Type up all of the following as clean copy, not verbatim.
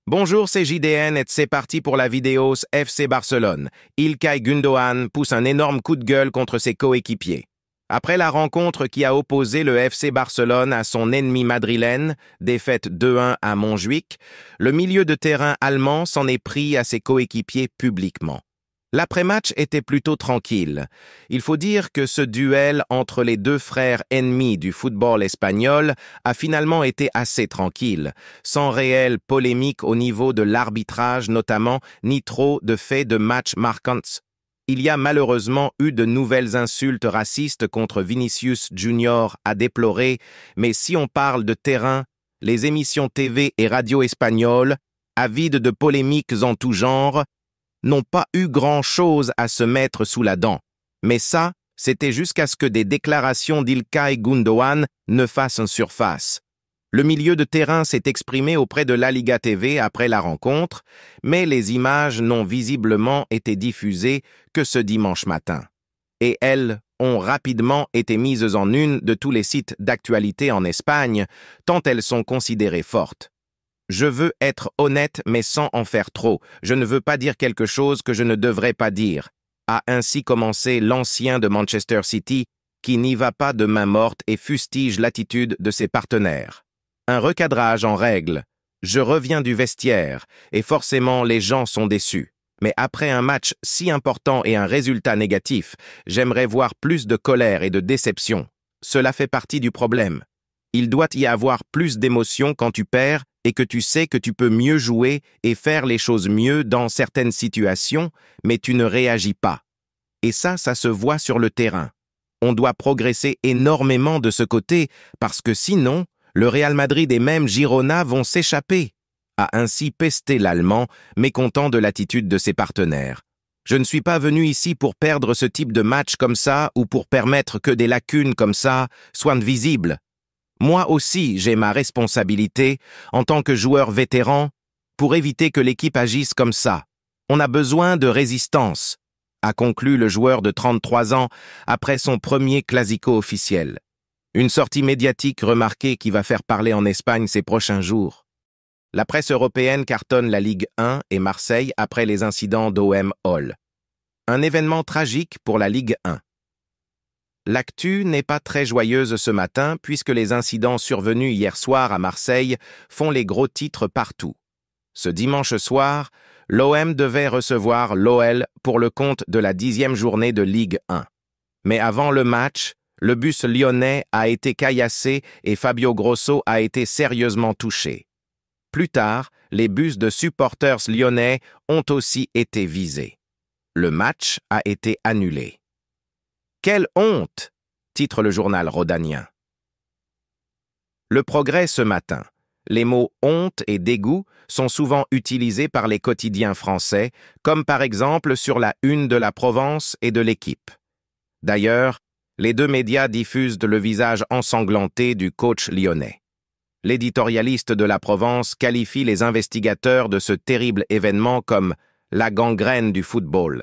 Bonjour, c'est JDN et c'est parti pour la vidéo FC Barcelone. İlkay Gündoğan pousse un énorme coup de gueule contre ses coéquipiers. Après la rencontre qui a opposé le FC Barcelone à son ennemi madrilène, défaite 2-1 à Montjuïc, le milieu de terrain allemand s'en est pris à ses coéquipiers publiquement. L'après-match était plutôt tranquille. Il faut dire que ce duel entre les deux frères ennemis du football espagnol a finalement été assez tranquille, sans réelle polémique au niveau de l'arbitrage notamment, ni trop de faits de match marquants. Il y a malheureusement eu de nouvelles insultes racistes contre Vinicius Junior à déplorer, mais si on parle de terrain, les émissions TV et radio espagnoles, avides de polémiques en tout genre, n'ont pas eu grand-chose à se mettre sous la dent. Mais ça, c'était jusqu'à ce que des déclarations d'Ilkay Gündoğan ne fassent surface. Le milieu de terrain s'est exprimé auprès de La Liga TV après la rencontre, mais les images n'ont visiblement été diffusées que ce dimanche matin. Et elles ont rapidement été mises en une de tous les sites d'actualité en Espagne, tant elles sont considérées fortes. Je veux être honnête mais sans en faire trop. Je ne veux pas dire quelque chose que je ne devrais pas dire, a ainsi commencé l'ancien de Manchester City qui n'y va pas de main morte et fustige l'attitude de ses partenaires. Un recadrage en règle. Je reviens du vestiaire et forcément les gens sont déçus. Mais après un match si important et un résultat négatif, j'aimerais voir plus de colère et de déception. Cela fait partie du problème. Il doit y avoir plus d'émotion quand tu perds et que tu sais que tu peux mieux jouer et faire les choses mieux dans certaines situations, mais tu ne réagis pas. Et ça se voit sur le terrain. On doit progresser énormément de ce côté, parce que sinon, le Real Madrid et même Girona vont s'échapper, a ainsi pesté l'Allemand, mécontent de l'attitude de ses partenaires. Je ne suis pas venu ici pour perdre ce type de match comme ça ou pour permettre que des lacunes comme ça soient visibles. Moi aussi, j'ai ma responsabilité, en tant que joueur vétéran, pour éviter que l'équipe agisse comme ça. On a besoin de résistance, a conclu le joueur de 33 ans après son premier classico officiel. Une sortie médiatique remarquée qui va faire parler en Espagne ces prochains jours. La presse européenne cartonne la Ligue 1 et Marseille après les incidents d'OM Hall. Un événement tragique pour la Ligue 1. L'actu n'est pas très joyeuse ce matin puisque les incidents survenus hier soir à Marseille font les gros titres partout. Ce dimanche soir, l'OM devait recevoir l'OL pour le compte de la 10e journée de Ligue 1. Mais avant le match, le bus lyonnais a été caillassé et Fabio Grosso a été sérieusement touché. Plus tard, les bus de supporters lyonnais ont aussi été visés. Le match a été annulé. Quelle honte! Titre le journal rhodanien. Le Progrès ce matin. Les mots honte et dégoût sont souvent utilisés par les quotidiens français, comme par exemple sur la une de la Provence et de l'Équipe. D'ailleurs, les deux médias diffusent le visage ensanglanté du coach lyonnais. L'éditorialiste de la Provence qualifie les investigateurs de ce terrible événement comme « la gangrène du football ».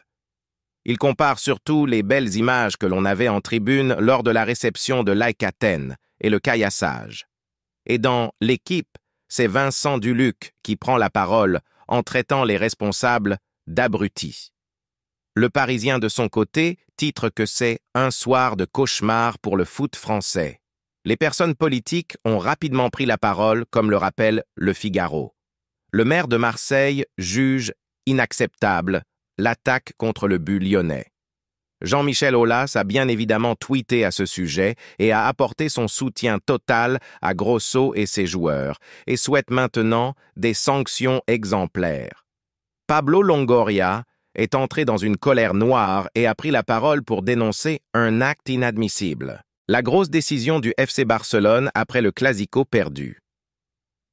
Il compare surtout les belles images que l'on avait en tribune lors de la réception de l'AEK Athènes et le caillassage. Et dans l'Équipe, c'est Vincent Duluc qui prend la parole en traitant les responsables d'abrutis. Le Parisien de son côté titre que c'est « un soir de cauchemar pour le foot français ». Les personnes politiques ont rapidement pris la parole, comme le rappelle Le Figaro. Le maire de Marseille juge inacceptable l'attaque contre le but lyonnais. Jean-Michel Aulas a bien évidemment tweeté à ce sujet et a apporté son soutien total à Grosso et ses joueurs et souhaite maintenant des sanctions exemplaires. Pablo Longoria est entré dans une colère noire et a pris la parole pour dénoncer un acte inadmissible. La grosse décision du FC Barcelone après le Classico perdu.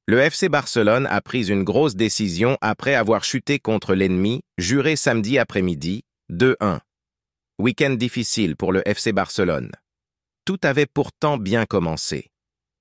Le FC Barcelone a pris une grosse décision après avoir chuté contre l'ennemi, juré samedi après-midi, 2-1. Week-end difficile pour le FC Barcelone. Tout avait pourtant bien commencé.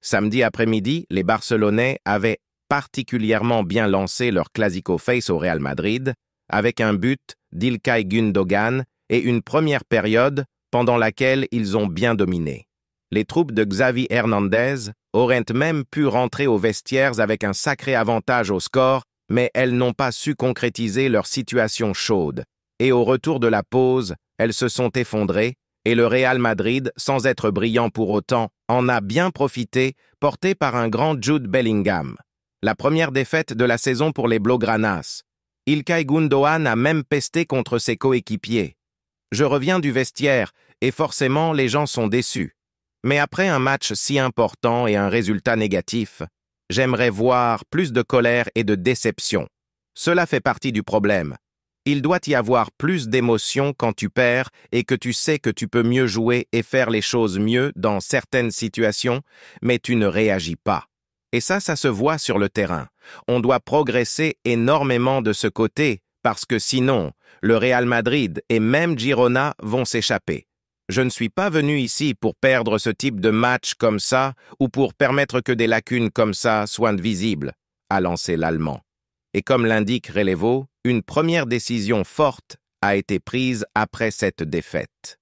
Samedi après-midi, les Barcelonais avaient particulièrement bien lancé leur Classico face au Real Madrid, avec un but d'Ilkay Gündoğan et une première période pendant laquelle ils ont bien dominé. Les troupes de Xavi Hernandez auraient même pu rentrer aux vestiaires avec un sacré avantage au score mais elles n'ont pas su concrétiser leur situation chaude. Et au retour de la pause, elles se sont effondrées, et le Real Madrid, sans être brillant pour autant, en a bien profité, porté par un grand Jude Bellingham. La première défaite de la saison pour les Blaugranas. İlkay Gündoğan a même pesté contre ses coéquipiers. Je reviens du vestiaire, et forcément les gens sont déçus. Mais après un match si important et un résultat négatif, j'aimerais voir plus de colère et de déception. Cela fait partie du problème. Il doit y avoir plus d'émotion quand tu perds et que tu sais que tu peux mieux jouer et faire les choses mieux dans certaines situations, mais tu ne réagis pas. Et ça se voit sur le terrain. On doit progresser énormément de ce côté, parce que sinon, le Real Madrid et même Girona vont s'échapper. Je ne suis pas venu ici pour perdre ce type de match comme ça ou pour permettre que des lacunes comme ça soient visibles, a lancé l'Allemand. Et comme l'indique Relevo, une première décision forte a été prise après cette défaite.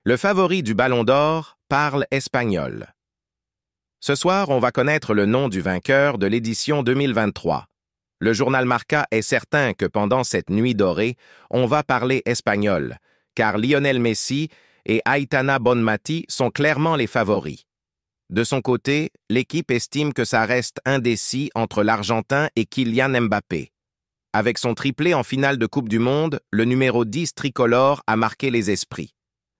Le favori du Ballon d'Or parle espagnol. Ce soir, on va connaître le nom du vainqueur de l'édition 2023. Le journal Marca est certain que pendant cette nuit dorée, on va parler espagnol, car Lionel Messi et Aitana Bonmati sont clairement les favoris. De son côté, l'équipe estime que ça reste indécis entre l'Argentin et Kylian Mbappé. Avec son triplé en finale de Coupe du Monde, le numéro 10 tricolore a marqué les esprits.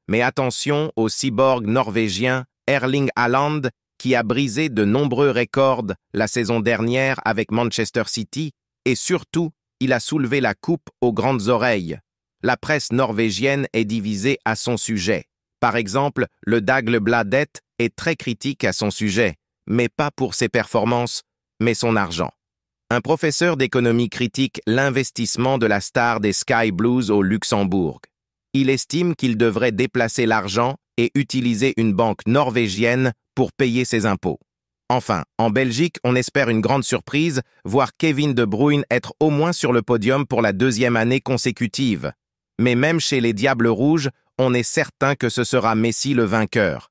Mais attention au cyborg norvégien Erling Haaland, qui a brisé de nombreux records la saison dernière avec Manchester City, et surtout, il a soulevé la coupe aux grandes oreilles. La presse norvégienne est divisée à son sujet. Par exemple, le Dagbladet est très critique à son sujet, mais pas pour ses performances, mais son argent. Un professeur d'économie critique l'investissement de la star des Sky Blues au Luxembourg. Il estime qu'il devrait déplacer l'argent et utiliser une banque norvégienne pour payer ses impôts. Enfin, en Belgique, on espère une grande surprise, voir Kevin De Bruyne être au moins sur le podium pour la deuxième année consécutive. Mais même chez les Diables Rouges, on est certain que ce sera Messi le vainqueur.